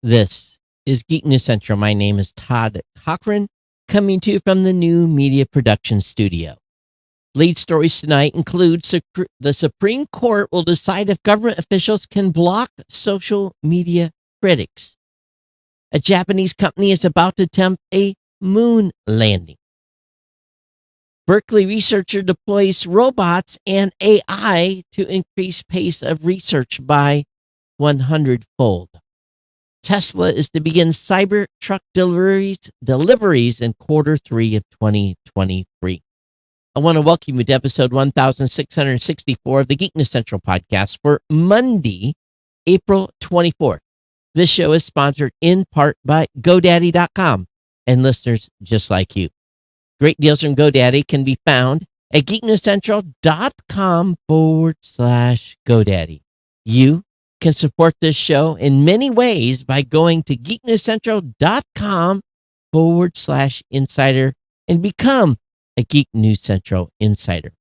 This is Geek News Central. My name is Todd Cochran, coming to you from the new media production studio. Lead stories tonight include the Supreme Court will decide if government officials can block social media critics. A Japanese company is about to attempt a moon landing. Berkeley researcher deploys robots and AI to increase pace of research by 100-fold. Tesla is to begin Cybertruck deliveries in quarter 3 of 2023. I want to welcome you to episode 1664 of the Geek News Central podcast for Monday, April 24th. This show is sponsored in part by GoDaddy.com and listeners just like you. Great deals from GoDaddy can be found at geeknewscentral.com/GoDaddy. You can support this show in many ways by going to geeknewscentral.com/insider and become a Geek News Central insider.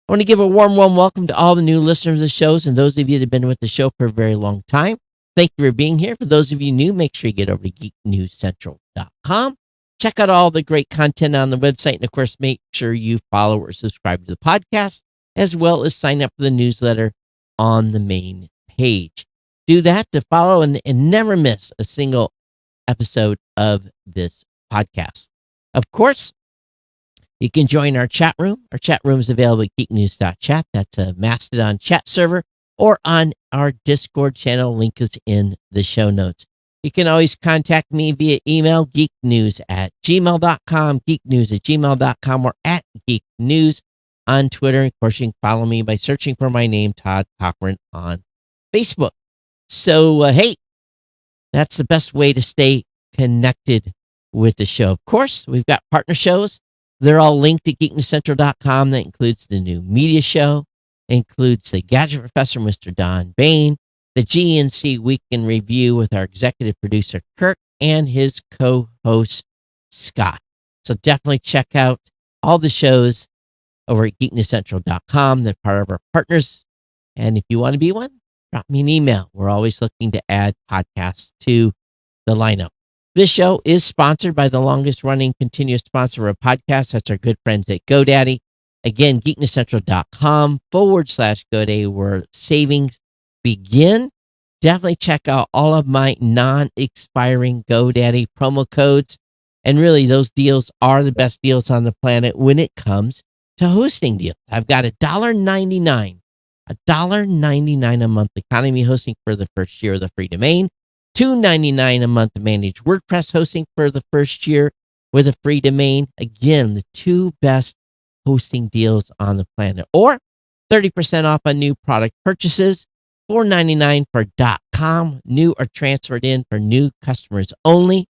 I want to give a warm welcome to all the new listeners of the shows and those of you that have been with the show for a very long time. Thank you for being here. For those of you new, make sure you get over to geeknewscentral.com. Check out all the great content on the website. And of course, make sure you follow or subscribe to the podcast, as well as sign up for the newsletter on the main page. Do that to follow and never miss a single episode of this podcast. Of course, you can join our chat room. Our chat room is available at geeknews.chat. That's a Mastodon chat server, or on our Discord channel. Link is in the show notes. You can always contact me via email, geeknews@gmail.com, geeknews@gmail.com, or at geeknews on Twitter. Of course, you can follow me by searching for my name, Todd Cochran, on Facebook. So, hey, that's the best way to stay connected with the show. Of course, we've got partner shows. They're all linked at geeknewscentral.com. That includes the new media show, includes the Gadget Professor, Mr. Don Bain, the GNC Week in Review with our executive producer, Kirk, and his co-host, Scott. So definitely check out all the shows over at geeknewscentral.com. They're part of our partners. And if you want to be one, drop me an email. We're always looking to add podcasts to the lineup. This show is sponsored by the longest running continuous sponsor of a podcast. That's our good friends at GoDaddy. Again, geeknewscentral.com/GoDaddy, where savings begin. Definitely check out all of my non-expiring GoDaddy promo codes. And really, those deals are the best deals on the planet when it comes to hosting deals. I've got $1.99 a month economy hosting for the first year of the free domain, $2.99 a month managed WordPress hosting for the first year with a free domain. Again, the two best hosting deals on the planet, or 30% off on new product purchases, $4.99 for .com, new or transferred in for new customers only,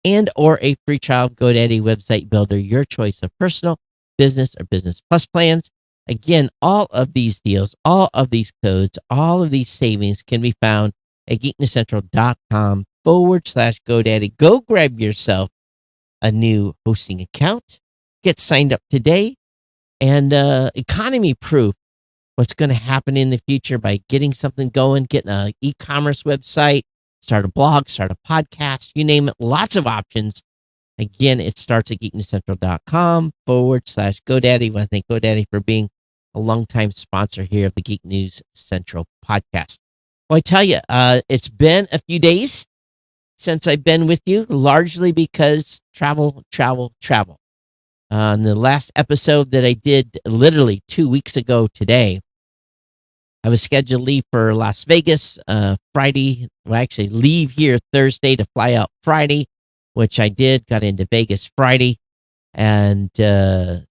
and or a free trial of GoDaddy website builder, your choice of personal, business, or business plus plans. Again, all of these deals, all of these codes, all of these savings can be found at geeknewscentral.com/GoDaddy. Go grab yourself a new hosting account, get signed up today, and economy proof what's going to happen in the future by getting something going, getting an e-commerce website, start a blog, start a podcast, you name it, lots of options. Again, it starts at geeknewscentral.com/GoDaddy. I want to thank GoDaddy for being a longtime sponsor here of the Geek News Central podcast. Well, I tell you, it's been a few days since I've been with you, largely because travel. On the last episode that I did literally 2 weeks ago today, I was scheduled to leave for Las Vegas Friday. Well, actually leave here Thursday to fly out Friday, which I did. Got into Vegas Friday. And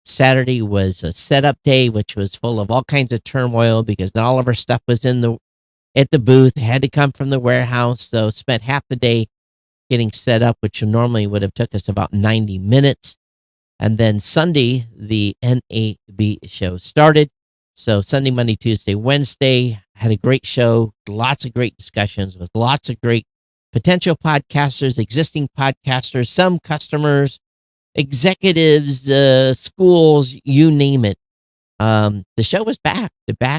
Saturday was a setup day, which was full of all kinds of turmoil because not all of our stuff was at the booth. It had to come from the warehouse. So spent half the day getting set up, which normally would have took us about 90 minutes. And then Sunday, the NAB show started. So Sunday, Monday, Tuesday, Wednesday, had a great show, lots of great discussions with lots of great potential podcasters, existing podcasters, some customers, executives, schools, you name it. The show was back,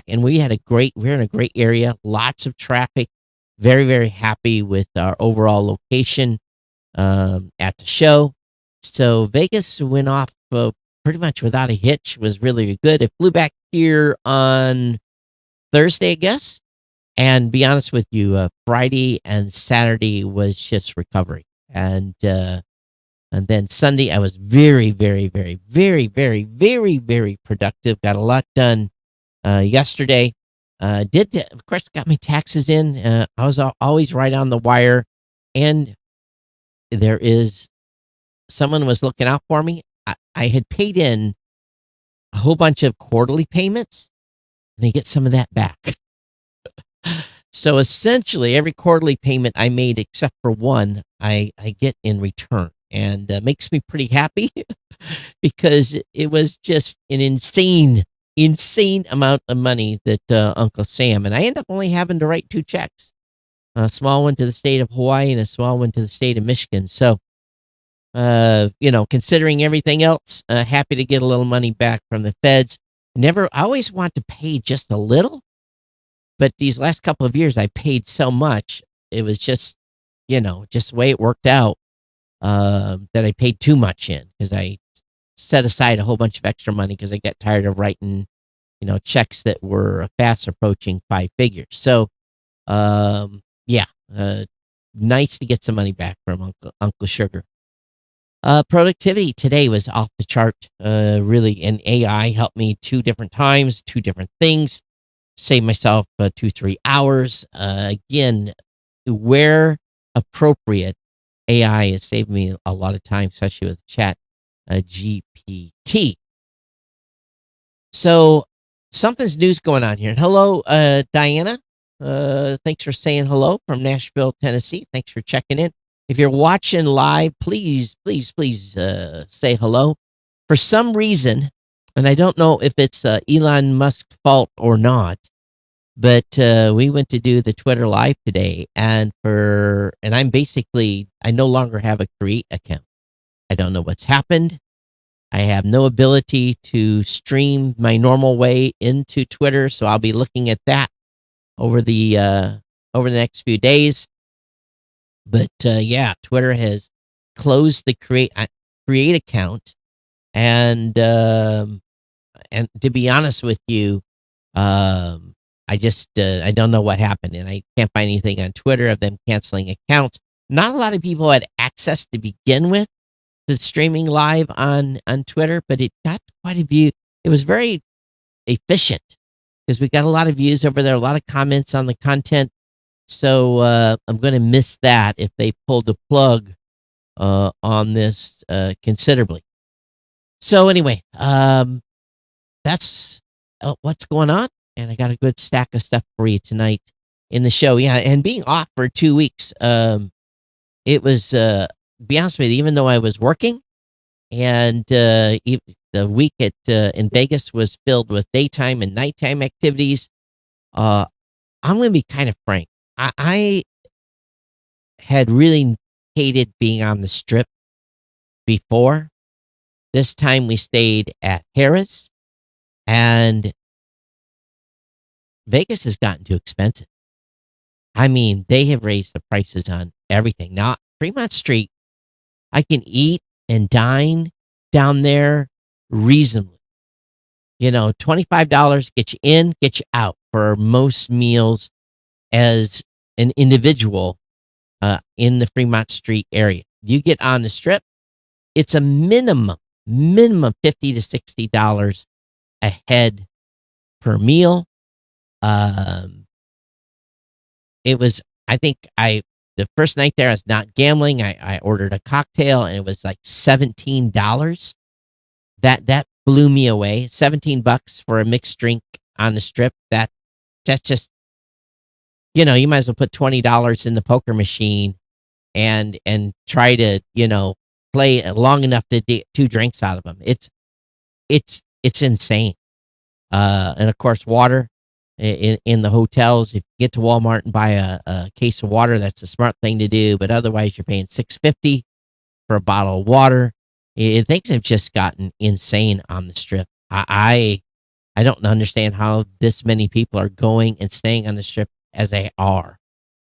and we're in a great area, lots of traffic. Very, very happy with our overall location at the show. So Vegas went off pretty much without a hitch. Was really good. It flew back here on Thursday, I guess. And be honest with you, Friday and Saturday was just recovery, and then Sunday I was very, very, very, very, very, very, very productive. Got a lot done yesterday. Of course, got my taxes in. I was always right on the wire, and there is someone was looking out for me. I had paid in a whole bunch of quarterly payments, and I get some of that back. So essentially, every quarterly payment I made, except for one, I get in return, and makes me pretty happy because it was just an insane amount of money that Uncle Sam, and I end up only having to write two checks, a small one to the state of Hawaii and a small one to the state of Michigan. So, considering everything else, happy to get a little money back from the feds. I always want to pay just a little, but these last couple of years I paid so much. It was just, just the way it worked out, that I paid too much in because I set aside a whole bunch of extra money because I got tired of writing, checks that were fast approaching five figures. So, yeah, nice to get some money back from Uncle Sugar. Productivity today was off the chart. Really, and AI helped me two different times, two different things. Saved myself 2-3 hours. Again, where appropriate, AI has saved me a lot of time, especially with Chat GPT. So something's news going on here. Hello, Diana. Thanks for saying hello from Nashville, Tennessee. Thanks for checking in. If you're watching live, please, please, please say hello. For some reason, and I don't know if it's Elon Musk's fault or not, but we went to do the Twitter live today, and I no longer have a create account. I don't know what's happened. I have no ability to stream my normal way into Twitter, so I'll be looking at that over the next few days. But yeah, Twitter has closed the create account, and to be honest with you, I just I don't know what happened, and I can't find anything on Twitter of them canceling accounts. Not a lot of people had access to begin with to streaming live on Twitter, but it got quite a view. It was very efficient because we got a lot of views over there, a lot of comments on the content. So I'm going to miss that if they pull the plug on this considerably. So anyway, that's what's going on, and I got a good stack of stuff for you tonight in the show. Yeah, and being off for 2 weeks, it was be honest with you, even though I was working, and the week in Vegas was filled with daytime and nighttime activities. I'm going to be kind of frank. I had really hated being on the Strip before. This time we stayed at Harrah's, and Vegas has gotten too expensive. I mean, they have raised the prices on everything. Now, Fremont Street, I can eat and dine down there reasonably. $25 get you in, get you out for most meals as an individual in the Fremont Street area. You get on the Strip, it's a minimum $50 to $60 a head per meal. It was, I think the first night there, I was not gambling. I ordered a cocktail, and it was like $17. That blew me away. $17 for a mixed drink on the Strip. That's just, you might as well put $20 in the poker machine and try to, play long enough to get two drinks out of them. It's insane. And of course, water in the hotels. If you get to Walmart and buy a case of water, that's a smart thing to do. But otherwise, you're paying $6.50 for a bottle of water. Things have just gotten insane on the Strip. I don't understand how this many people are going and staying on the Strip as they are,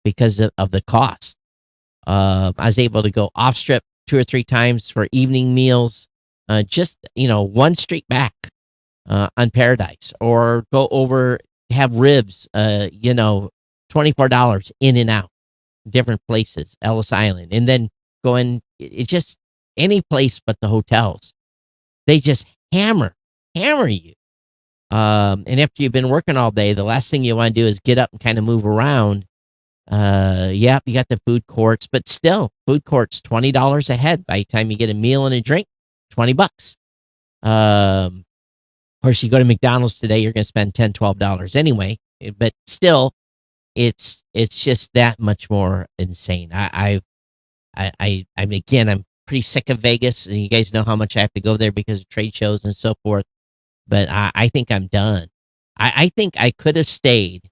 because of the cost. I was able to go off strip 2 or 3 times for evening meals, just one street back on Paradise, or go over have ribs, $24 in and out, different places, Ellis Island, and then going it just any place but the hotels. They just hammer you. And after you've been working all day, the last thing you want to do is get up and kind of move around. Yeah, you got the food courts, but still, food courts $20 a head. By the time you get a meal and a drink, $20. Of course, you go to McDonald's today, you're going to spend $10, $12 anyway. But still, it's just that much more insane. I'm again, I'm pretty sick of Vegas, and you guys know how much I have to go there because of trade shows and so forth. But I think I'm done. I think I could have stayed,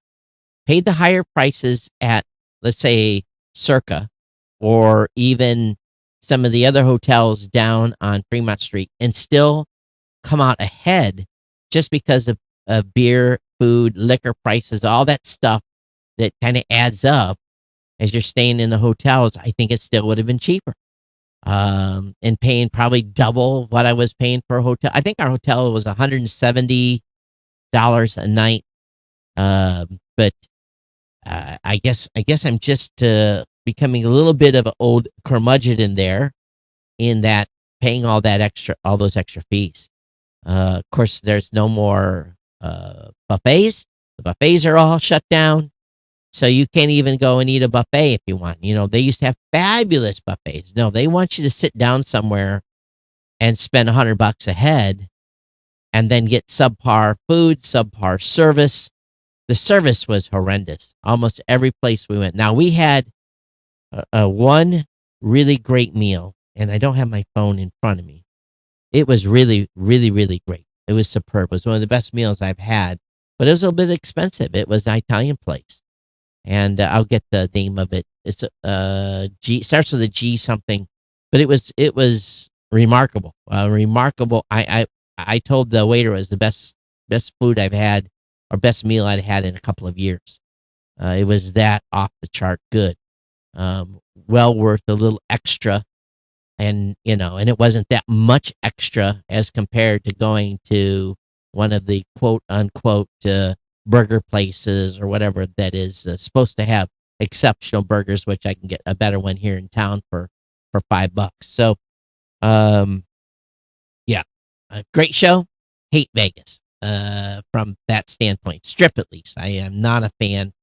paid the higher prices at, let's say, Circa, or even some of the other hotels down on Fremont Street, and still come out ahead just because of beer, food, liquor prices, all that stuff that kind of adds up as you're staying in the hotels. I think it still would have been cheaper. And paying probably double what I was paying for a hotel. I think our hotel was $170 a night. But I guess I'm just becoming a little bit of an old curmudgeon in there, in that paying all those extra fees. Of course, there's no more buffets. The buffets are all shut down. So you can't even go and eat a buffet if you want. They used to have fabulous buffets. No, they want you to sit down somewhere and spend $100 a head, and then get subpar food, subpar service. The service was horrendous. Almost every place we went. Now, we had one really great meal, and I don't have my phone in front of me. It was really, really, really great. It was superb. It was one of the best meals I've had, but it was a little bit expensive. It was an Italian place. And I'll get the name of it. It's G, starts with a G something, but it was remarkable. Remarkable. I told the waiter it was the best food I've had, or best meal I'd had in a couple of years. It was that off the chart good. Well worth a little extra, and it wasn't that much extra as compared to going to one of the quote unquote burger places or whatever that is supposed to have exceptional burgers, which I can get a better one here in town for $5. So, yeah, a great show. Hate Vegas from that standpoint. Strip, at least. I am not a fan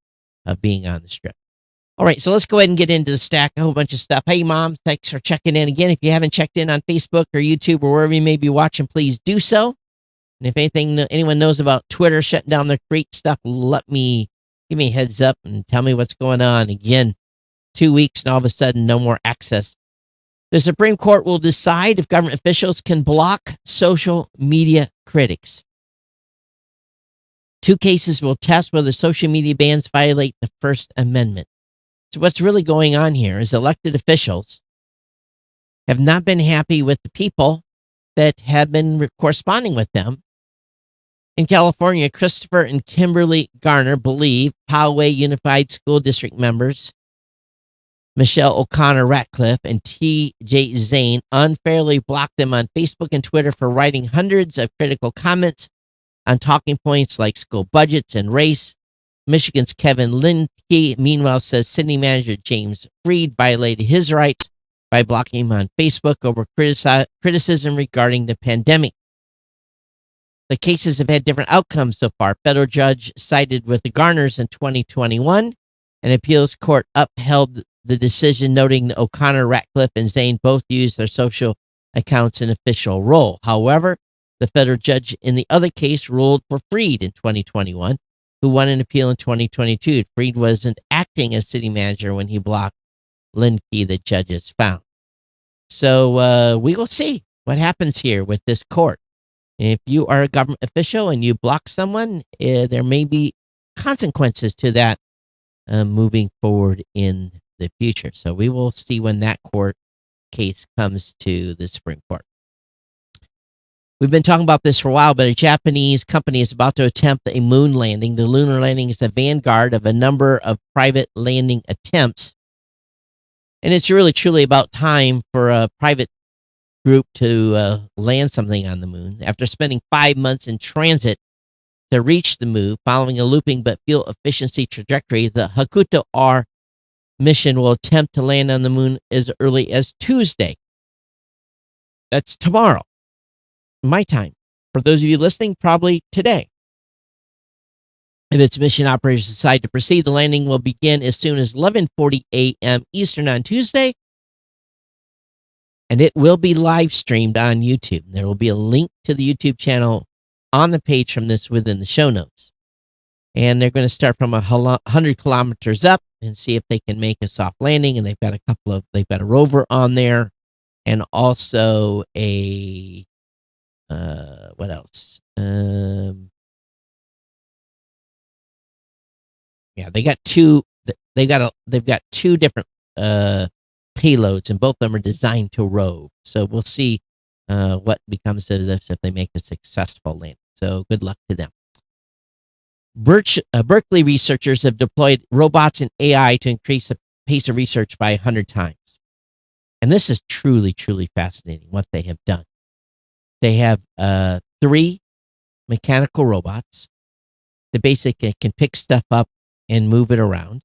of being on the Strip. All right, so let's go ahead and get into the stack. A whole bunch of stuff. Hey, Mom, thanks for checking in again. If you haven't checked in on Facebook or YouTube or wherever you may be watching, please do so. And if anyone knows about Twitter shutting down their great stuff, give me a heads up and tell me what's going on. Again, 2 weeks and all of a sudden, no more access. The Supreme Court will decide if government officials can block social media critics. 2 cases will test whether social media bans violate the First Amendment. So what's really going on here is elected officials have not been happy with the people that have been corresponding with them. In California, Christopher and Kimberly Garner believe Poway Unified School District members Michelle O'Connor Ratcliffe and T.J. Zane unfairly blocked them on Facebook and Twitter for writing hundreds of critical comments on talking points like school budgets and race. Michigan's Kevin Linke, meanwhile, says city manager James Freed violated his rights by blocking him on Facebook over criticism regarding the pandemic. The cases have had different outcomes so far. Federal judge sided with the Garners in 2021. An appeals court upheld the decision, noting that O'Connor, Ratcliffe, and Zane both used their social accounts in official role. However, the federal judge in the other case ruled for Freed in 2021, who won an appeal in 2022. Freed wasn't acting as city manager when he blocked Linke, the judges found. So we will see what happens here with this court. If you are a government official and you block someone, there may be consequences to that moving forward in the future. So we will see when that court case comes to the Supreme Court. We've been talking about this for a while, but a Japanese company is about to attempt a moon landing. The lunar landing is the vanguard of a number of private landing attempts. And it's really, truly about time for a private group to land something on the moon. After spending 5 months in transit to reach the moon, following a looping but fuel efficiency trajectory, the Hakuto R mission will attempt to land on the moon as early as Tuesday. That's tomorrow, my time. For those of you listening, probably today. If its mission operators decide to proceed, the landing will begin as soon as 11:40 a.m. Eastern on Tuesday, and it will be live streamed on YouTube. There will be a link to the YouTube channel on the page from this within the show notes. And they're going to start from 100 kilometers up and see if they can make a soft landing. And they've got a rover on there, and also a what else? Yeah, they got two. They've got two different payloads, and both of them are designed to rove. So we'll see what becomes of this if they make a successful landing. So good luck to them. Berkeley researchers have deployed robots and AI to increase the pace of research by 100 times. And this is truly, truly fascinating what they have done. They have 3 mechanical robots that basically can pick stuff up and move it around.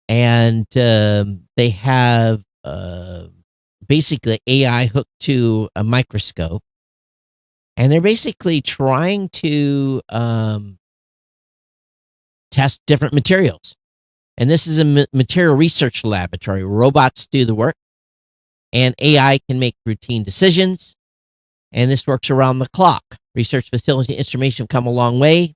And they have basically AI hooked to a microscope. And they're basically trying to test different materials. And this is a material research laboratory. Robots do the work, and AI can make routine decisions. And this works around the clock. Research facility instrumentation have come a long way.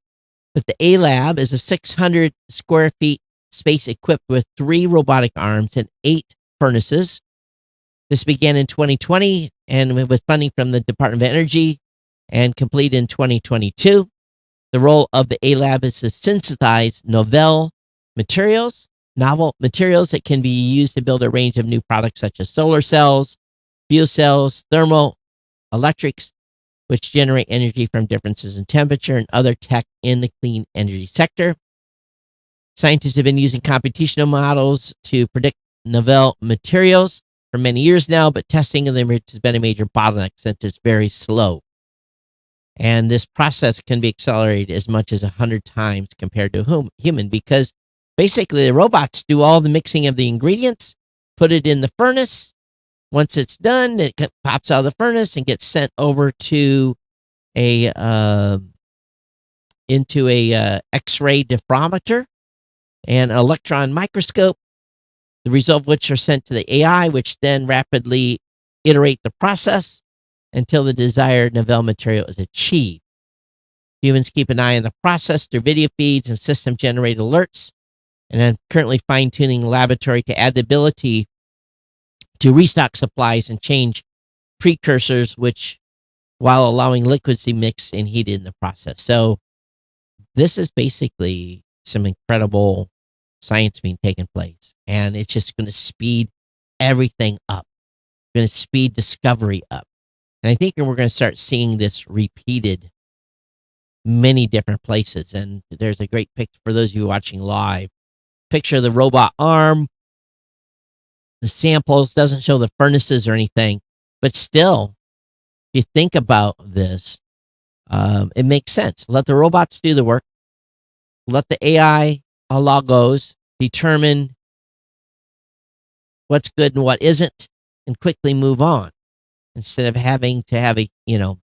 But the A Lab is a 600 square feet space equipped with 3 robotic arms and 8 furnaces. This began in 2020 and with funding from the Department of Energy and complete in 2022. The role of the A Lab is to synthesize novel materials that can be used to build a range of new products such as solar cells, fuel cells, thermal electrics, which generate energy from differences in temperature, and other tech in the clean energy sector. Scientists have been using computational models to predict novel materials for many years now, but testing of them has been a major bottleneck since it's very slow. And this process can be accelerated as much as 100 times compared to human, because basically the robots do all the mixing of the ingredients, put it in the furnace. Once it's done, it pops out of the furnace and gets sent over to into a X-ray difframeter and electron microscope, the result of which are sent to the AI, which then rapidly iterate the process until the desired novel material is achieved. Humans keep an eye on the process through video feeds and system-generated alerts, and I'm currently fine-tuning the laboratory to add the ability to restock supplies and change precursors, while allowing liquids to mix and heat in the process. So this is basically some incredible science being taken place, and it's just going to speed everything up. Going to speed discovery up. And I think we're going to start seeing this repeated many different places. And there's a great picture for those of you watching live. Picture of the robot arm. The samples doesn't show the furnaces or anything, but still, if you think about this, it makes sense. Let the robots do the work. Let the AI algos determine what's good and what isn't, and quickly move on, instead of having to have a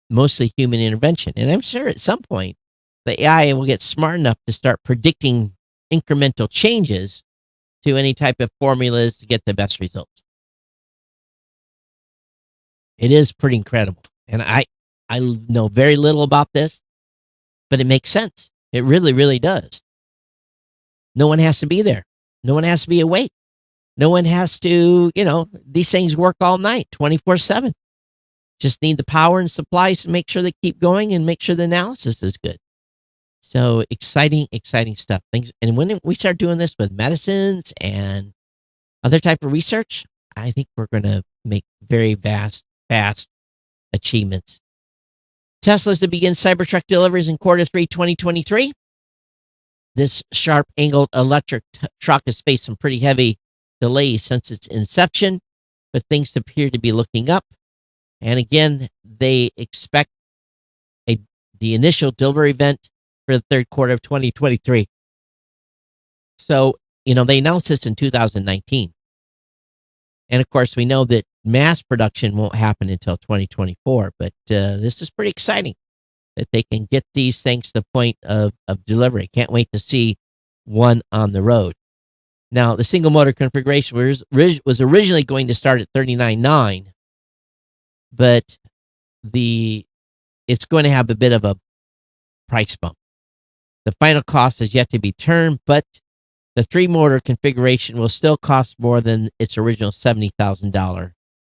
mostly human intervention. And I'm sure at some point the AI will get smart enough to start predicting incremental changes to any type of formulas to get the best results. It is pretty incredible. And I know very little about this, but it makes sense. It really, really does. No one has to be there. No one has to be awake. No one has to, these things work all night, 24/7. Just need the power and supplies to make sure they keep going and make sure the analysis is good. So exciting, exciting stuff. And when we start doing this with medicines and other type of research, I think we're going to make very fast achievements Tesla's to begin Cybertruck deliveries in Q3 2023. This sharp-angled electric truck has faced some pretty heavy delays since its inception, but things appear to be looking up. And again, they expect the initial delivery event for the third quarter of 2023. So, they announced this in 2019. And of course, we know that mass production won't happen until 2024, but this is pretty exciting that they can get these things to the point of delivery. Can't wait to see one on the road. Now, the single motor configuration was originally going to start at $39,900, but it's going to have a bit of a price bump. The final cost is yet to be determined, but the 3-motor configuration will still cost more than its original $70,000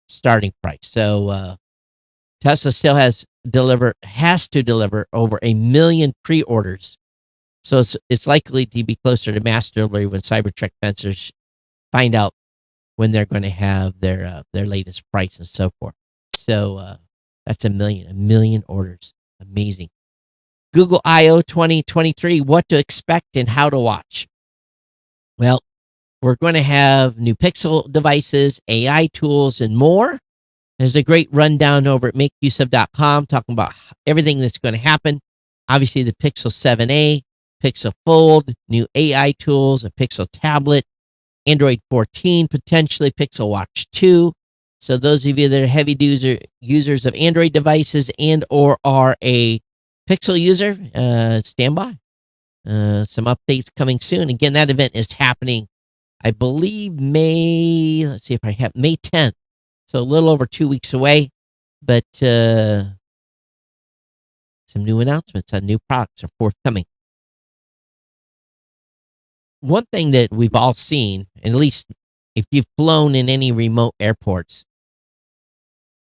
starting price. So Tesla still has to deliver over 1 million pre-orders. So it's likely to be closer to mass delivery when Cybertruck fencers find out when they're going to have their latest price and so forth. So that's 1 million orders. Amazing. Google I/O 2023, what to expect and how to watch. Well, we're going to have new Pixel devices, AI tools, and more. There's a great rundown over at makeuseof.com talking about everything that's going to happen. Obviously, the Pixel 7a, Pixel Fold, new AI tools, a Pixel tablet, Android 14, potentially Pixel Watch 2. So those of you that are heavy users of Android devices and or are a Pixel user, stand by. Some updates coming soon. Again, that event is happening, I believe, May 10th. So a little over 2 weeks away. But some new announcements on new products are forthcoming. One thing that we've all seen, and at least if you've flown in any remote airports,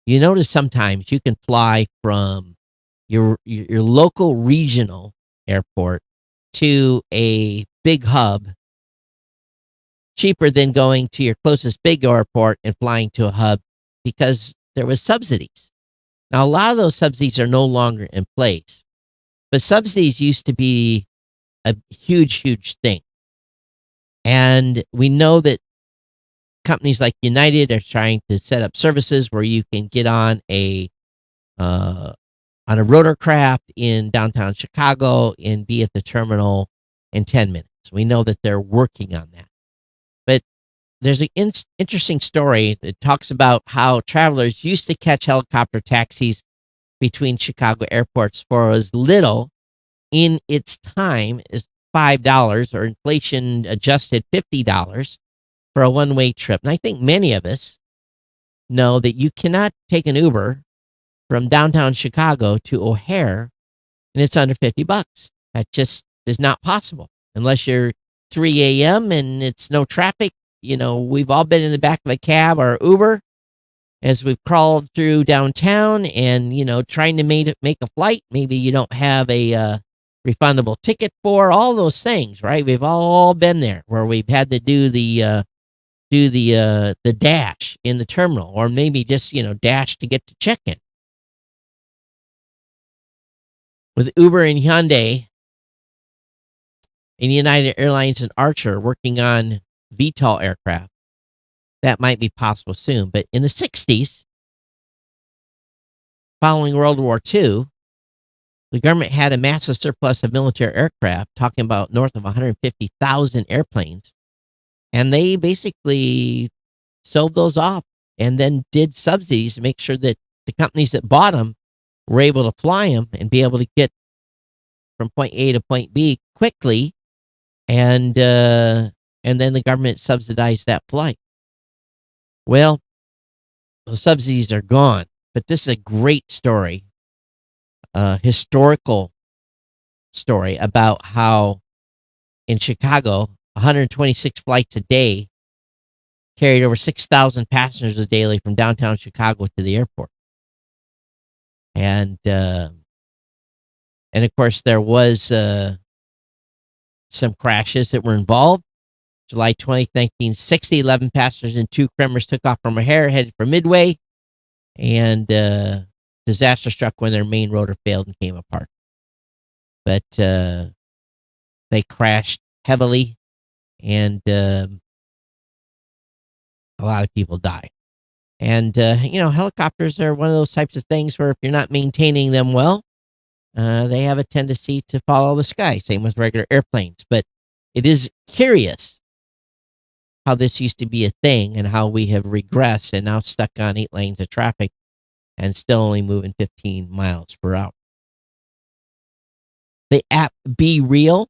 you notice sometimes you can fly from your local regional airport to a big hub cheaper than going to your closest big airport and flying to a hub because there was subsidies. Now, a lot of those subsidies are no longer in place, but subsidies used to be a huge, huge thing. And we know that companies like United are trying to set up services where you can get on a rotorcraft in downtown Chicago and be at the terminal in 10 minutes. We know that they're working on that. But there's an interesting story that talks about how travelers used to catch helicopter taxis between Chicago airports for as little in its time as $5 or inflation adjusted $50 for a one-way trip. And I think many of us know that you cannot take an Uber from downtown Chicago to O'Hare and it's under $50. That just is not possible unless you're 3 a.m. and it's no traffic. We've all been in the back of a cab or Uber as we've crawled through downtown and, trying to make a flight. Maybe you don't have a refundable ticket for all those things, right? We've all been there where we've had to do the dash in the terminal, or maybe just, dash to get to check-in. With Uber and Hyundai and United Airlines and Archer working on VTOL aircraft, that might be possible soon. But in the 60s, following World War II, the government had a massive surplus of military aircraft, talking about north of 150,000 airplanes. And they basically sold those off and then did subsidies to make sure that the companies that bought them were able to fly them and be able to get from point A to point B quickly. And then the government subsidized that flight. Well, the subsidies are gone, but this is a great story, historical story about how in Chicago, 126 flights a day carried over 6,000 passengers daily from downtown Chicago to the airport. And of course, there was some crashes that were involved. July 20th, 1960, 11 passengers and 2 crew members took off from O'Hare, headed for Midway. And disaster struck when their main rotor failed and came apart. But they crashed heavily, and a lot of people died. And, helicopters are one of those types of things where if you're not maintaining them well, they have a tendency to follow the sky. Same with regular airplanes. But it is curious how this used to be a thing and how we have regressed and now stuck on 8 lanes of traffic and still only moving 15 miles per hour. The app BeReal,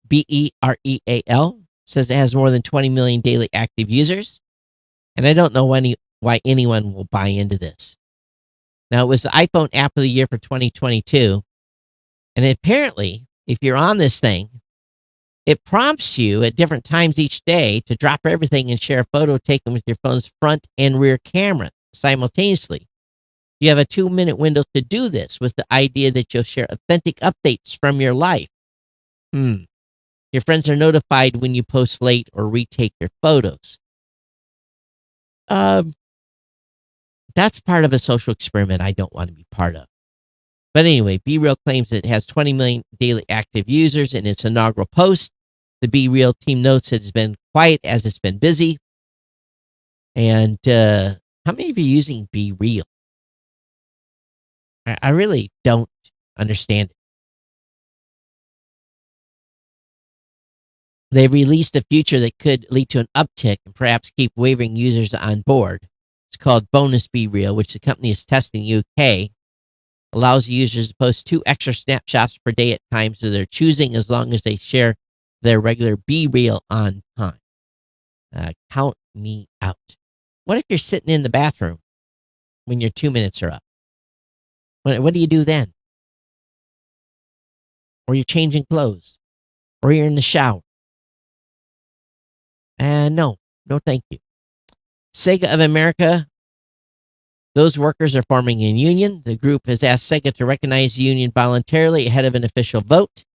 BeReal, says it has more than 20 million daily active users. And I don't know why anyone will buy into this. Now, it was the iPhone app of the year for 2022. And apparently, if you're on this thing, it prompts you at different times each day to drop everything and share a photo taken with your phone's front and rear camera simultaneously. You have a 2-minute window to do this with the idea that you'll share authentic updates from your life. Your friends are notified when you post late or retake your photos. That's part of a social experiment I don't want to be part of. But anyway, BeReal claims it has 20 million daily active users in its inaugural post. The BeReal team notes it has been quiet as it's been busy. And how many of you are using BeReal? I really don't understand it. They've released a feature that could lead to an uptick and perhaps keep wavering users on board. It's called Bonus BeReal, which the company is testing in the UK. Allows users to post 2 extra snapshots per day at times of their choosing, as long as they share their regular BeReal on time. Count me out. What if you're sitting in the bathroom when your 2 minutes are up? What do you do then? Or you're changing clothes? Or you're in the shower? No, thank you. Sega of America, those workers are forming a union. The group has asked Sega to recognize the union voluntarily ahead of an official vote.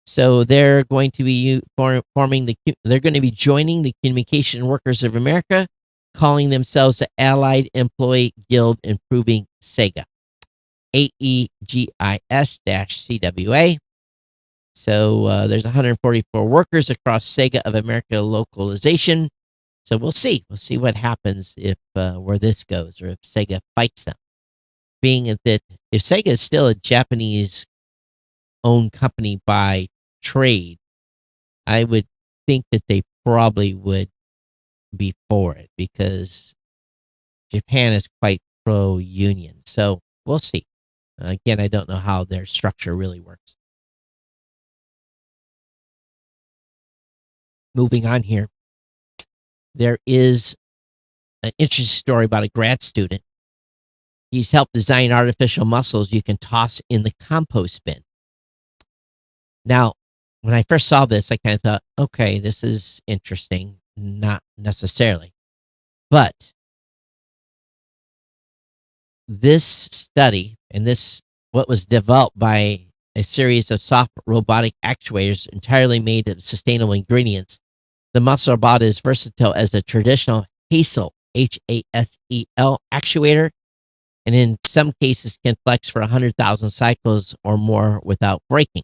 So they're going to be they're going to be joining the Communication Workers of America, calling themselves the Allied Employee Guild Improving Sega, AEGIS-CWA. So there's 144 workers across Sega of America localization. So we'll see. We'll see what happens if where this goes, or if Sega fights them. Being that if Sega is still a Japanese-owned company by trade, I would think that they probably would be for it, because Japan is quite pro-union. So we'll see. Again, I don't know how their structure really works. Moving on here. There is an interesting story about a grad student. He's helped design artificial muscles you can toss in the compost bin. Now, when I first saw this, I kind of thought, okay, this is interesting. Not necessarily. But this study, and what was developed by a series of soft robotic actuators entirely made of sustainable ingredients, the muscle robot is versatile as a traditional HASEL, HASEL actuator, and in some cases can flex for 100,000 cycles or more without breaking.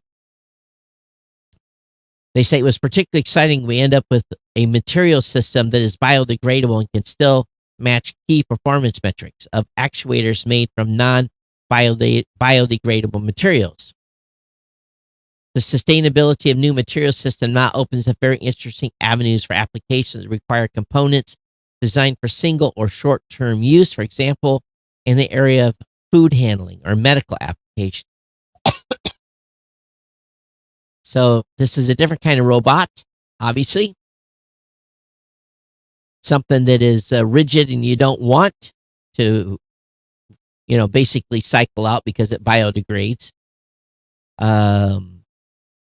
They say it was particularly exciting. We end up with a material system that is biodegradable and can still match key performance metrics of actuators made from non-biodegradable materials. The sustainability of new material system now opens up very interesting avenues for applications that require components designed for single or short-term use, for example, in the area of food handling or medical application. So this is a different kind of robot, obviously. Something that is rigid and you don't want to, basically cycle out because it biodegrades.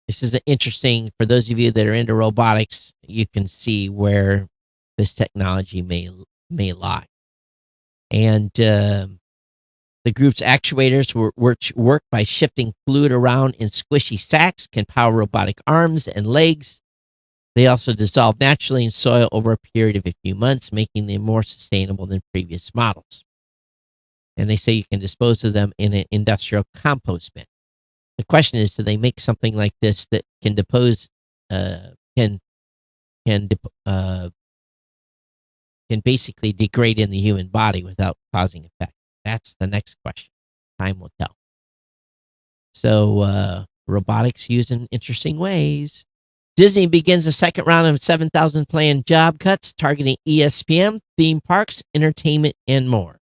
This is interesting for those of you that are into robotics. You can see where this technology may lie. And the group's actuators work by shifting fluid around in squishy sacks, can power robotic arms and legs. They also dissolve naturally in soil over a period of a few months, making them more sustainable than previous models. and they say you can dispose of them in an industrial compost bin. The question is, do they make something like this that can depose, uh, can can dep- uh, can basically degrade in the human body without causing effect? That's the next question. Time will tell. So, robotics used in interesting ways. Disney begins a second round of 7,000 planned job cuts targeting ESPN, theme parks, entertainment, and more.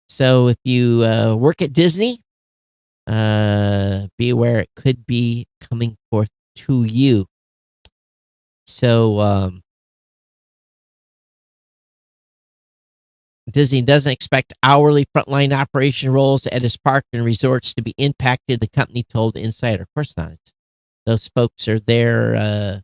So, if you work at Disney, be aware it could be coming forth to you. So, Disney doesn't expect hourly frontline operation roles at its park and resorts to be impacted, the company told Insider. Of course not. Those folks are there.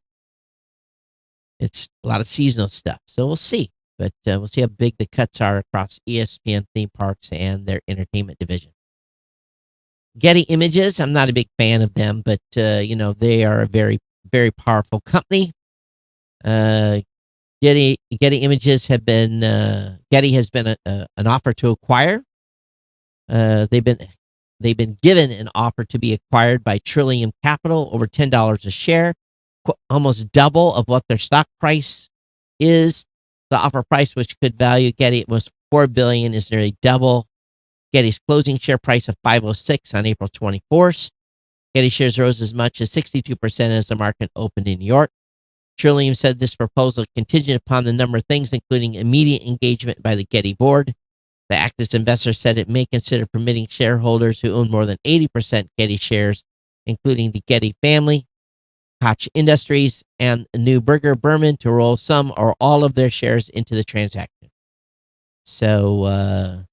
It's a lot of seasonal stuff. So we'll see. But we'll see how big the cuts are across ESPN theme parks and their entertainment division. Getty Images, I'm not a big fan of them, but, they are a very, very powerful company. Getty Images have been Getty has been an offer to acquire. They've been given an offer to be acquired by Trillium Capital, over $10 a share, almost double of what their stock price is. The offer price, which could value Getty was $4 billion, is nearly double Getty's closing share price of $506 on April 24th. Getty shares rose as much as 62% as the market opened in New York. Trillium said this proposal is contingent upon the number of things, including immediate engagement by the Getty board. The activist investor said it may consider permitting shareholders who own more than 80% Getty shares, including the Getty family, Koch Industries, and Neuberger Berman, to roll some or all of their shares into the transaction. So,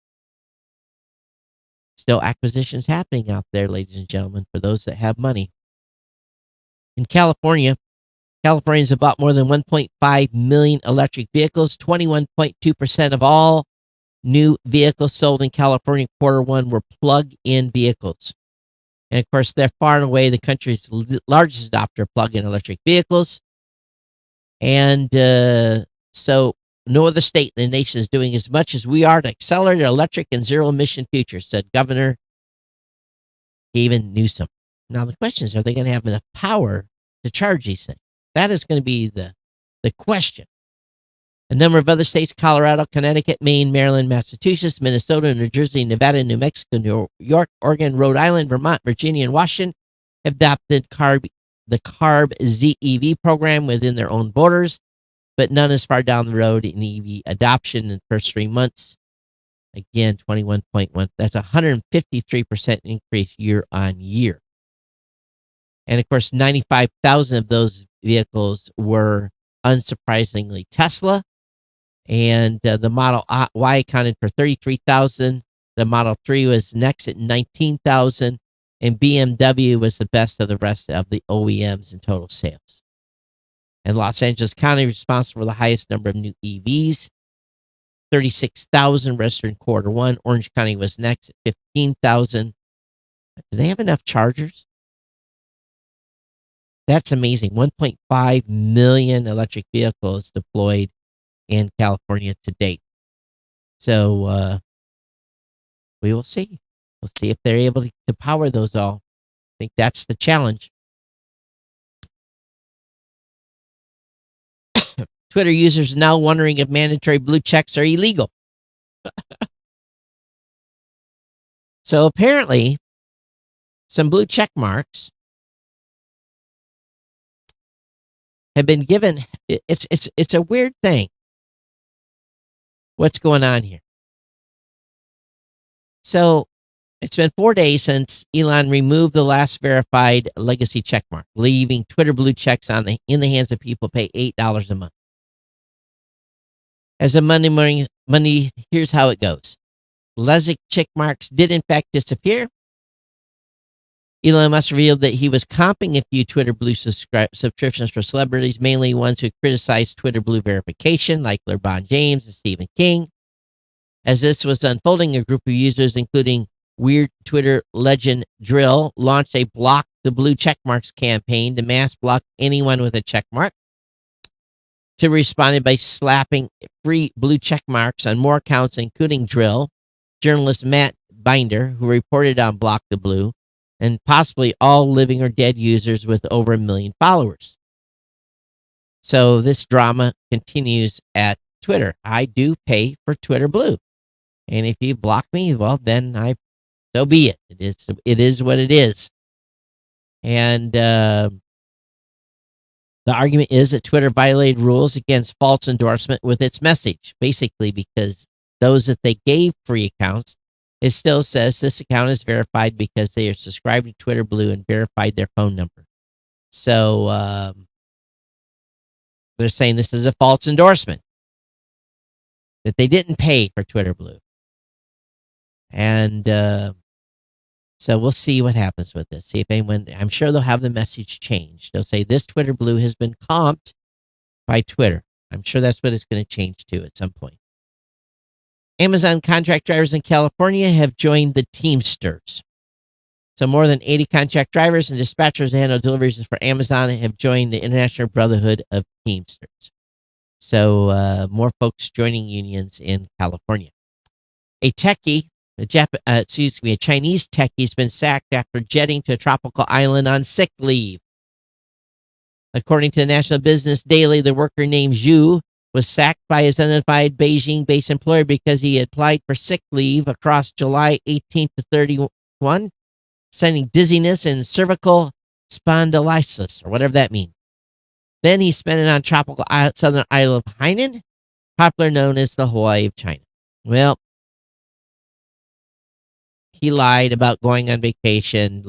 still acquisitions happening out there, ladies and gentlemen, for those that have money. In Californians have bought more than 1.5 million electric vehicles. 21.2% of all new vehicles sold in California Q1 were plug-in vehicles. And of course, they're far and away the country's largest adopter of plug-in electric vehicles. And so no other state in the nation is doing as much as we are to accelerate an electric and zero-emission future, said Governor Gavin Newsom. Now, the question is, are they going to have enough power to charge these things? That is going to be the question. A number of other states, Colorado, Connecticut, Maine, Maryland, Massachusetts, Minnesota, New Jersey, Nevada, New Mexico, New York, Oregon, Rhode Island, Vermont, Virginia, and Washington, have adopted the CARB ZEV program within their own borders, but none is far down the road in EV adoption in the first 3 months. Again, 21.1. That's a 153% increase year on year. And of course, 95,000 of those vehicles were, unsurprisingly, Tesla. And the Model Y accounted for 33,000. The Model 3 was next at 19,000. And BMW was the best of the rest of the OEMs in total sales. And Los Angeles County responsible for the highest number of new EVs, 36,000 registered in Q1. Orange County was next at 15,000. Do they have enough chargers? That's amazing. 1.5 million electric vehicles deployed in California to date. So we will see. We'll see if they're able to power those all. I think that's the challenge. Twitter users now wondering if mandatory blue checks are illegal. So apparently, some blue check marks have been given. It's a weird thing. What's going on here? So it's been 4 days since Elon removed the last verified legacy check mark, leaving Twitter blue checks in the hands of people who pay $8 a month. As of Monday morning, here's how it goes. Legacy check marks did in fact disappear. Elon Musk revealed that he was comping a few Twitter Blue subscriptions for celebrities, mainly ones who criticized Twitter Blue verification, like LeBron James and Stephen King. As this was unfolding, a group of users, including Weird Twitter legend Drill, launched a Block the Blue Checkmarks campaign to mass block anyone with a checkmark. Twitter responded by slapping free blue checkmarks on more accounts, including Drill. Journalist Matt Binder, who reported on Block the Blue, and possibly all living or dead users with over 1 million followers. So this drama continues at Twitter. I do pay for Twitter Blue. And if you block me, well, then so be it. It is what it is. And the argument is that Twitter violated rules against false endorsement with its message, basically because those that they gave free accounts, it still says this account is verified because they are subscribed to Twitter Blue and verified their phone number. So they're saying this is a false endorsement, that they didn't pay for Twitter Blue. And so we'll see what happens with this. See if anyone, I'm sure they'll have the message changed. They'll say this Twitter Blue has been comped by Twitter. I'm sure that's what it's going to change to at some point. Amazon contract drivers in California have joined the Teamsters. So more than 80 contract drivers and dispatchers that handle deliveries for Amazon have joined the International Brotherhood of Teamsters. So more folks joining unions in California. A techie, a Chinese techie has been sacked after jetting to a tropical island on sick leave. According to the National Business Daily, the worker named Zhu was sacked by his unidentified Beijing-based employer because he had applied for sick leave across July 18th to 31, citing dizziness and cervical spondylosis, or whatever that means. Then he spent it on tropical southern island of Hainan, popular known as the Hawaii of China. Well, he lied about going on vacation,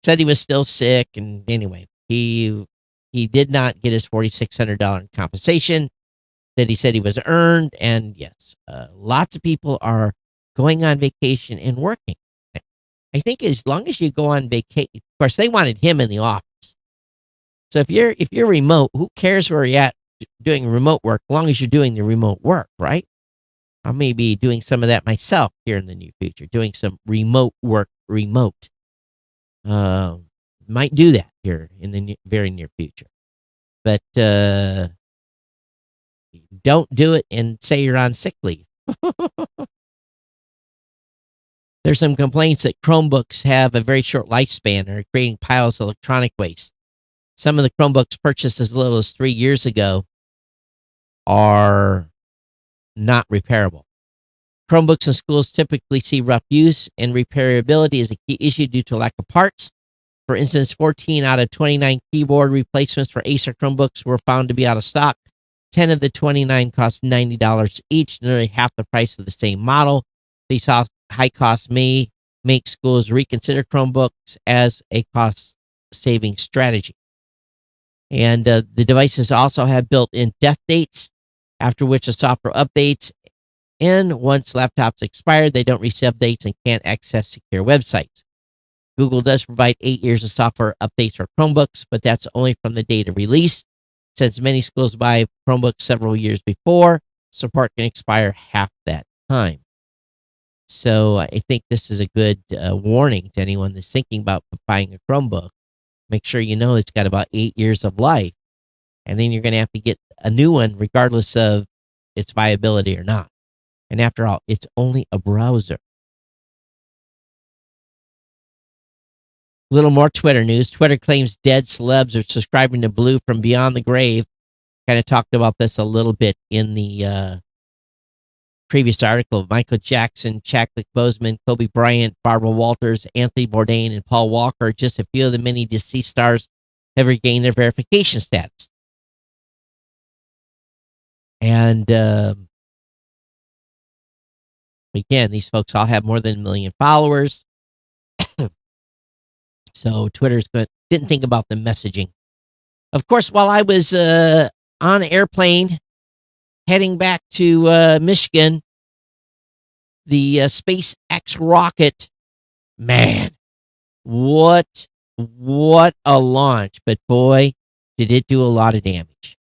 said he was still sick, and anyway, he did not get his $4,600 in compensation that he said he was earned. And yes, lots of people are going on vacation and working. I think as long as you go on vacation, of course, they wanted him in the office. So if you're remote, who cares where you're at doing remote work, as long as you're doing the remote work, right? I may be doing some of that myself here in the near future, doing some remote work, might do that here in the very near future. But don't do it and say you're on sick leave. There's some complaints that Chromebooks have a very short lifespan and are creating piles of electronic waste. Some of the Chromebooks purchased as little as 3 years ago are not repairable. Chromebooks in schools typically see rough use, and repairability is a key issue due to lack of parts. For instance, 14 out of 29 keyboard replacements for Acer Chromebooks were found to be out of stock. 10 of the 29 cost $90 each, nearly half the price of the same model. These high costs may make schools reconsider Chromebooks as a cost-saving strategy. And the devices also have built-in death dates, after which the software updates. And once laptops expire, they don't receive updates and can't access secure websites. Google does provide 8 years of software updates for Chromebooks, but that's only from the date of release. Since many schools buy Chromebooks several years before, support can expire half that time. So I think this is a good warning to anyone that's thinking about buying a Chromebook. Make sure you know it's got about 8 years of life, and then you're going to have to get a new one regardless of its viability or not. And after all, it's only a browser. A little more Twitter news. Twitter claims dead celebs are subscribing to Blue from beyond the grave. Kind of talked about this a little bit in the previous article. Michael Jackson, Chadwick Boseman, Kobe Bryant, Barbara Walters, Anthony Bourdain, and Paul Walker, just a few of the many deceased stars, have regained their verification status. And again, these folks all have more than 1 million followers. So didn't think about the messaging. Of course, while I was on an airplane heading back to Michigan, the SpaceX rocket, man, what a launch. But boy, did it do a lot of damage.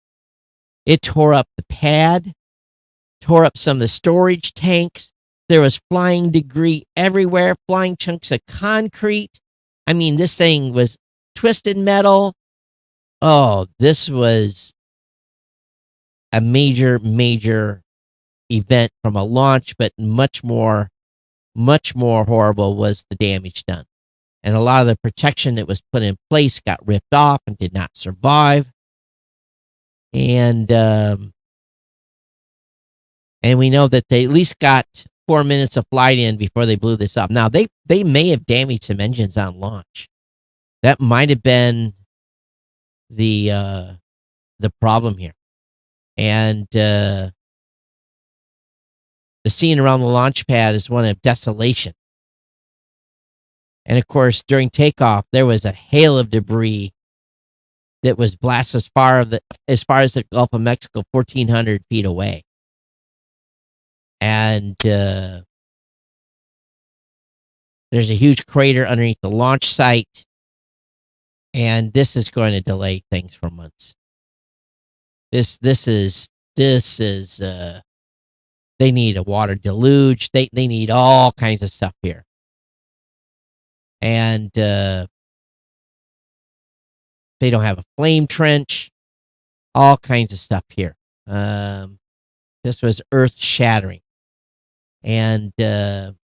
It tore up the pad, tore up some of the storage tanks. There was flying debris everywhere, flying chunks of concrete. I mean, this thing was twisted metal. Oh, this was a major, major event from a launch, but much more much more horrible was the damage done. And a lot of the protection that was put in place got ripped off and did not survive. And we know that they at least got 4 minutes of flight in before they blew this up. Now they may have damaged some engines on launch. That might have been the problem here. And the scene around the launch pad is one of desolation. And of course, during takeoff, there was a hail of debris that was blasted as far as the Gulf of Mexico, 1,400 feet away. And there's a huge crater underneath the launch site, and this is going to delay things for months. This is they need a water deluge. They need all kinds of stuff here. And they don't have a flame trench, all kinds of stuff here. This was earth shattering. And the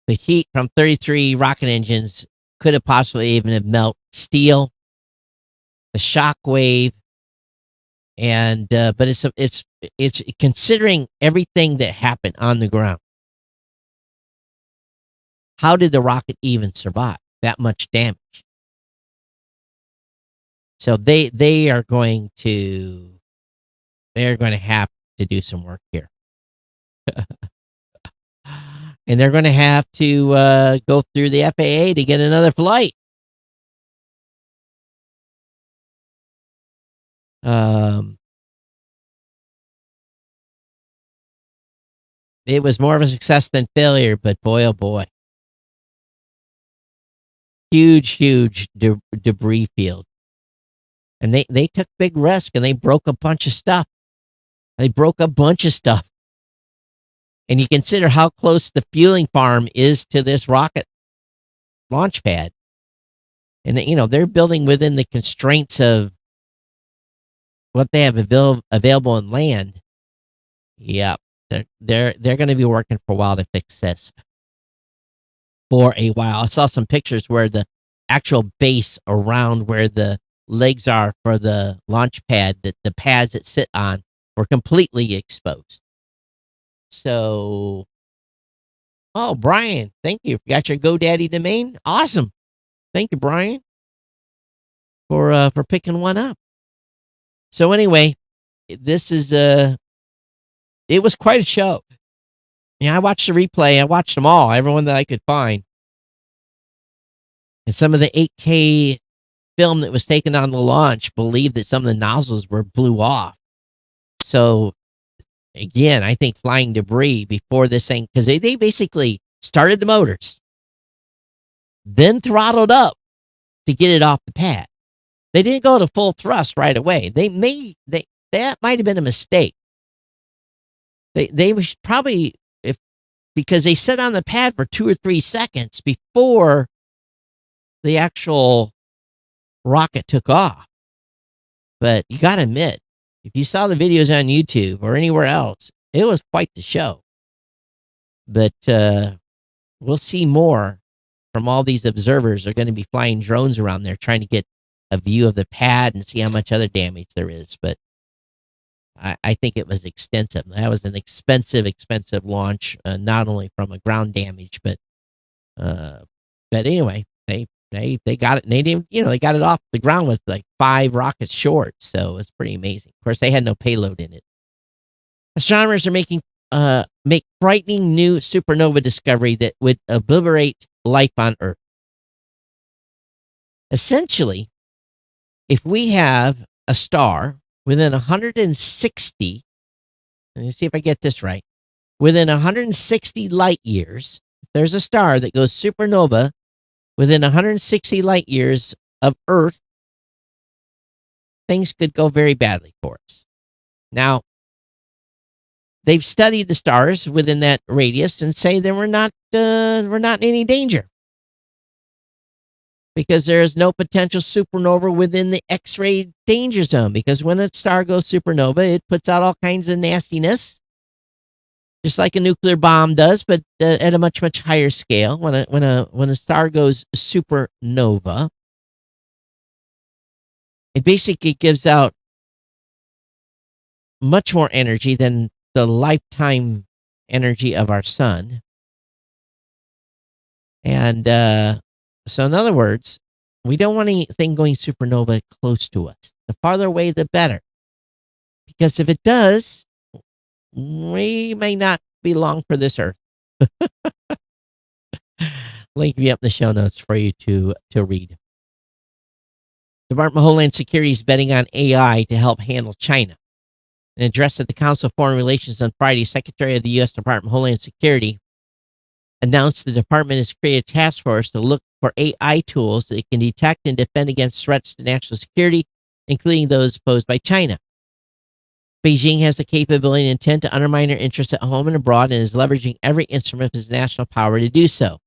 heat from 33 rocket engines could have possibly even have melted steel, the shock wave, and but it's considering everything that happened on the ground. How did the rocket even survive that much damage? So they're going to have to do some work here. And they're going to have to go through the FAA to get another flight. It was more of a success than failure, but boy, oh boy. Huge debris field. And they took big risk, and they broke a bunch of stuff. And you consider how close the fueling farm is to this rocket launch pad. And, they're building within the constraints of what they have available in land. Yep. They're going to be working for a while to fix this. For a while. I saw some pictures where the actual base around where the legs are for the launch pad, that the pads that sit on, were completely exposed. So, oh, Brian, thank you. You got your GoDaddy domain? Awesome. Thank you, Brian, for picking one up. So anyway, this is it was quite a show. Yeah, I watched the replay. I watched them all, everyone that I could find. And some of the 8K film that was taken on the launch believed that some of the nozzles blew off. So, again, I think flying debris before this thing, because they basically started the motors, then throttled up to get it off the pad. They didn't go to full thrust right away. That might have been a mistake. They was probably, because they sat on the pad for 2 or 3 seconds before the actual rocket took off. But you got to admit, if you saw the videos on YouTube or anywhere else, it was quite the show. But we'll see more from all these observers. They're going to be flying drones around there trying to get a view of the pad and see how much other damage there is. But I think it was extensive. That was an expensive launch, not only from a ground damage, but anyway, they got it. And they didn't, they got it off the ground with like 5 rockets short. So it's pretty amazing. Of course, they had no payload in it. Astronomers are make frightening new supernova discovery that would obliterate life on Earth. Essentially, if we have a star within 160, let me see if I get this right, within 160 light years, if there's a star that goes supernova within 160 light years of Earth, things could go very badly for us. Now, they've studied the stars within that radius and say that we're not in any danger. because there is no potential supernova within the X-ray danger zone. Because when a star goes supernova, it puts out all kinds of nastiness, just like a nuclear bomb does, but at a much higher scale. When a star goes supernova, it basically gives out much more energy than the lifetime energy of our sun. And so, in other words, we don't want anything going supernova close to us. The farther away, the better. Because if it does, we may not be long for this earth. Link me up in the show notes for you to read. Department of Homeland Security is betting on AI to help handle China. In an address at the Council of Foreign Relations on Friday, Secretary of the U.S. Department of Homeland Security announced the department has created a task force to look for AI tools that can detect and defend against threats to national security, including those posed by China. Beijing has the capability and intent to undermine their interests at home and abroad and is leveraging every instrument of its national power to do so.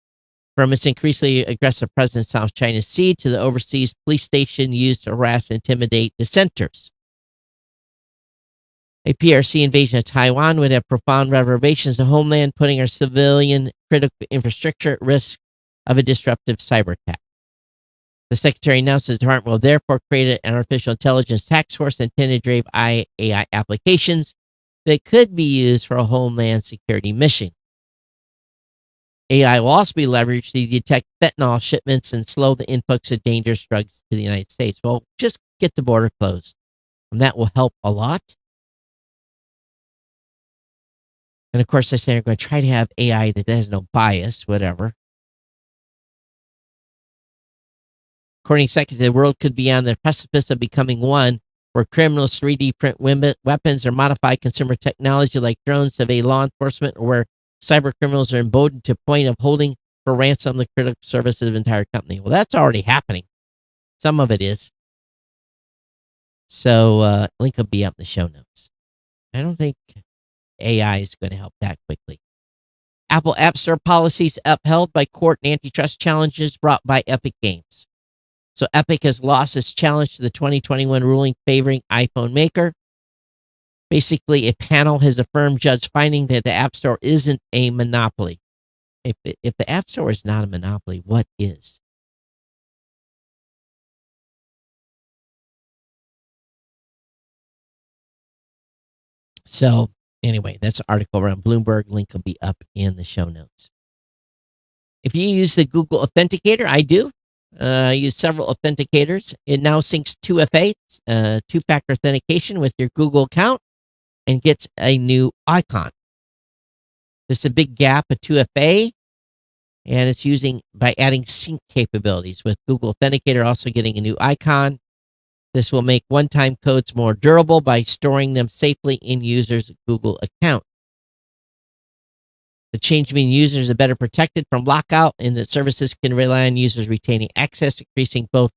From its increasingly aggressive presence in South China Sea to the overseas police station used to harass and intimidate dissenters. A PRC invasion of Taiwan would have profound reverberations to homeland, putting our civilian critical infrastructure at risk of a disruptive cyber attack. The Secretary announced the department will therefore create an artificial intelligence task force intended to drive AI applications that could be used for a homeland security mission. AI will also be leveraged to detect fentanyl shipments and slow the influx of dangerous drugs to the United States. Well, just get the border closed, and that will help a lot. And of course, I say I'm going to try to have AI that has no bias, whatever. According to Secretary, the world could be on the precipice of becoming one where criminals 3D print weapons or modify consumer technology like drones to evade law enforcement, or where cyber criminals are emboldened to the point of holding for ransom the critical services of an entire company. Well, that's already happening. Some of it is. So, link will be up in the show notes. I don't think AI is going to help that quickly. Apple App Store policies upheld by court and antitrust challenges brought by Epic Games. So Epic has lost its challenge to the 2021 ruling favoring iPhone maker. Basically, a panel has affirmed judge finding that the App Store isn't a monopoly. If the App Store is not a monopoly, what is? So anyway, that's an article around Bloomberg. Link will be up in the show notes. If you use the Google Authenticator, I do. I use several authenticators. It now syncs 2FA, two-factor authentication, with your Google account and gets a new icon. This is a big gap of 2FA, and it's using by adding sync capabilities with Google Authenticator also getting a new icon. This will make one-time codes more durable by storing them safely in users' Google account. The change means users are better protected from lockout, and that services can rely on users retaining access, increasing both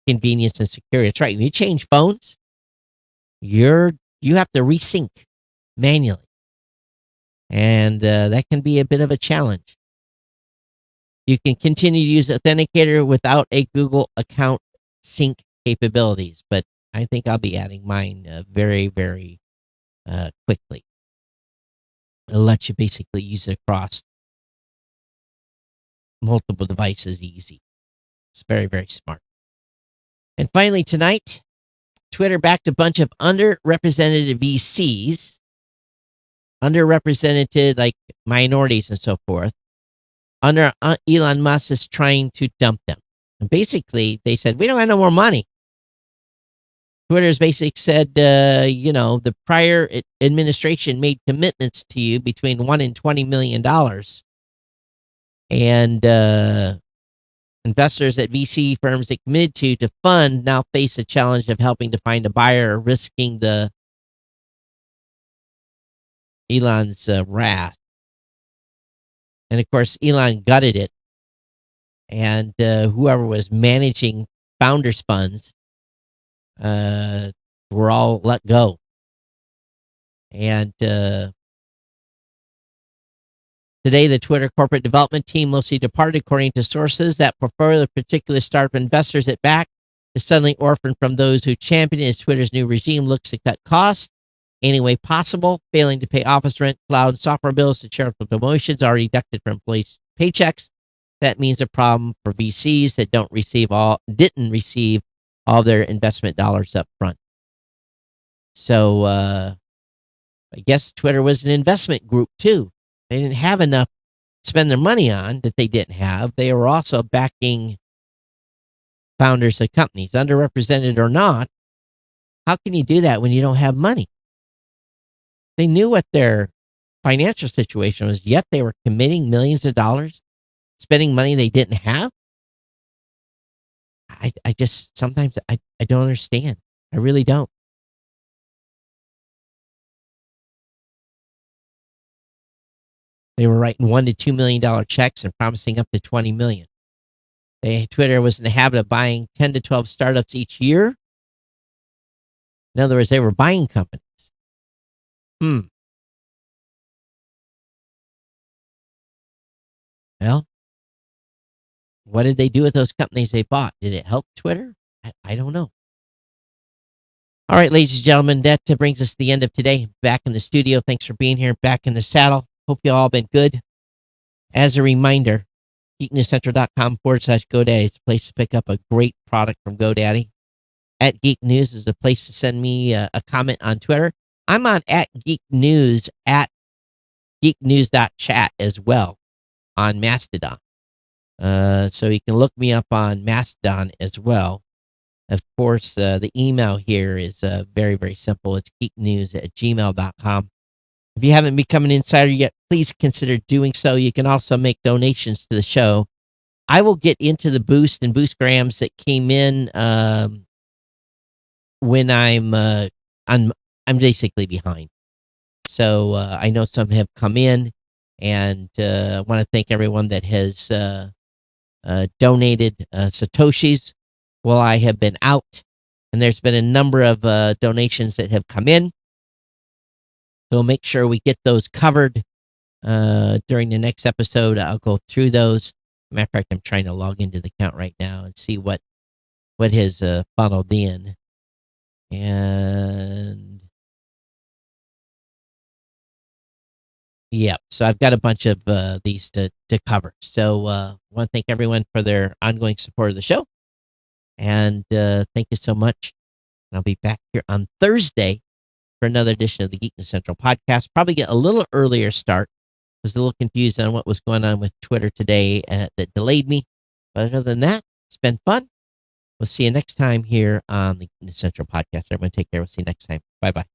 convenience and security. That's right. When you change phones, you have to resync manually, and that can be a bit of a challenge. You can continue to use Authenticator without a Google account sync capabilities, but I think I'll be adding mine very, very quickly. It'll let you basically use it across multiple devices easy. It's very, very smart. And finally, tonight, Twitter backed a bunch of underrepresented VCs, underrepresented like minorities and so forth. Elon Musk is trying to dump them. And basically, they said, we don't have no more money. Twitter's basically said, the prior administration made commitments to you between $1 and $20 million. And investors at VC firms that committed to fund now face the challenge of helping to find a buyer, risking Elon's wrath. And of course, Elon gutted it. And whoever was managing founders' funds were all let go. And the Today, the Twitter corporate development team mostly departed, according to sources that prefer the particular startup investors it backed is suddenly orphaned from those who champion it as Twitter's new regime looks to cut costs any way possible, failing to pay office rent, cloud, and software bills to charitable donations already deducted from employees' paychecks. That means a problem for VCs that didn't receive all their investment dollars up front. So I guess Twitter was an investment group too. They didn't have enough to spend their money on that they didn't have. They were also backing founders of companies, underrepresented or not. How can you do that when you don't have money? They knew what their financial situation was, yet they were committing millions of dollars, spending money they didn't have. I just sometimes I don't understand. I really don't. They were writing $1 to $2 million checks and promising up to 20 million. Twitter was in the habit of buying 10 to 12 startups each year. In other words, they were buying companies. Well, what did they do with those companies they bought? Did it help Twitter? I don't know. All right, ladies and gentlemen, that brings us to the end of today. Back in the studio. Thanks for being here. Back in the saddle. Hope you all been good. As a reminder, geeknewscentral.com/GoDaddy is a place to pick up a great product from GoDaddy. At Geek News is the place to send me a comment on Twitter. I'm on at Geek News at geeknews.chat as well on Mastodon. So you can look me up on Mastodon as well. Of course, the email here is very, very simple. It's geeknews@gmail.com. If you haven't become an insider yet, please consider doing so. You can also make donations to the show. I will get into the boost and boostgrams that came in when I'm basically behind. So I know some have come in, and I want to thank everyone that has donated Satoshis while I have been out. And there's been a number of donations that have come in. So make sure we get those covered during the next episode. I'll go through those. Matter of fact, I'm trying to log into the account right now and see what has funneled in. And yeah, so I've got a bunch of these to cover. So I want to thank everyone for their ongoing support of the show. And thank you so much. And I'll be back here on Thursday for another edition of the Geek News Central podcast. Probably get a little earlier start. I was a little confused on what was going on with Twitter today that delayed me. But other than that, it's been fun. We'll see you next time here on the Geek News Central podcast. Everyone take care. We'll see you next time. Bye-bye.